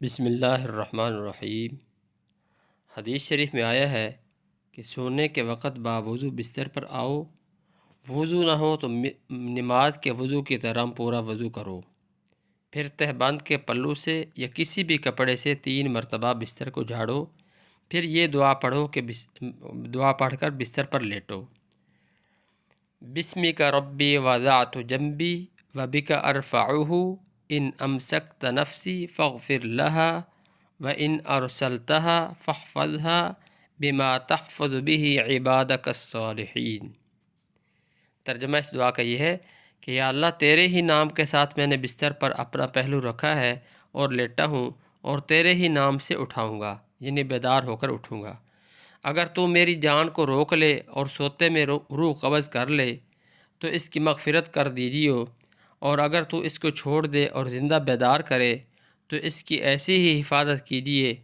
بسم اللہ الرحمن الرحیم۔ حدیث شریف میں آیا ہے کہ سونے کے وقت باوضو بستر پر آؤ، وضو نہ ہو تو نماز کے وضو کی طرح پورا وضو کرو، پھر تہبند کے پلو سے یا کسی بھی کپڑے سے 3 مرتبہ بستر کو جھاڑو، پھر یہ دعا پڑھو کہ دعا پڑھ کر بستر پر لیٹو۔ بسمک ربی وضعت جنبی وبک ارفعہ ان امسکت نفسی فاغفر لها وان ارسلتها فاحفظها بما تحفظ به عبادك الصالحین۔ ترجمہ اس دعا کا یہ ہے کہ یا اللہ، تیرے ہی نام کے ساتھ میں نے بستر پر اپنا پہلو رکھا ہے اور لیٹا ہوں، اور تیرے ہی نام سے اٹھاؤں گا، یعنی بیدار ہو کر اٹھوں گا۔ اگر تو میری جان کو روک لے اور سوتے میں روح قبض کر لے تو اس کی مغفرت کر دیجیو، اور اگر تو اس کو چھوڑ دے اور زندہ بیدار کرے تو اس کی ایسی ہی حفاظت کیجیے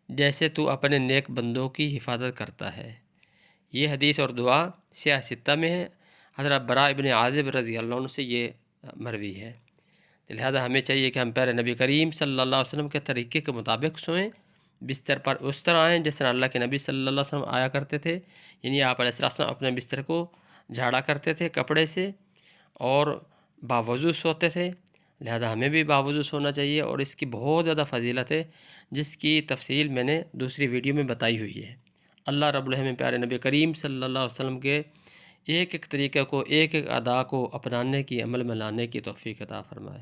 جیسے تو اپنے نیک بندوں کی حفاظت کرتا ہے۔ یہ حدیث اور دعا سیاہ ستہ میں ہے۔ حضرت براء ابن عازب رضی اللہ عنہ سے یہ مروی ہے۔ لہذا ہمیں چاہیے کہ ہم پیارے نبی کریم صلی اللہ علیہ وسلم کے طریقے کے مطابق سوئیں، بستر پر اس طرح آئیں جس طرح اللہ کے نبی صلی اللہ علیہ وسلم آیا کرتے تھے، یعنی آپ علیہ السلام اپنے بستر کو جھاڑا کرتے تھے کپڑے سے اور باوضو سوتے تھے۔ لہذا ہمیں بھی باوضو سونا چاہیے، اور اس کی بہت زیادہ فضیلت ہے جس کی تفصیل میں نے دوسری ویڈیو میں بتائی ہوئی ہے۔ اللہ رب العالمین پیارے نبی کریم صلی اللہ علیہ وسلم کے ایک ایک طریقے کو، ایک ایک ادا کو اپنانے کی، عمل میں لانے کی توفیق عطا فرمائے۔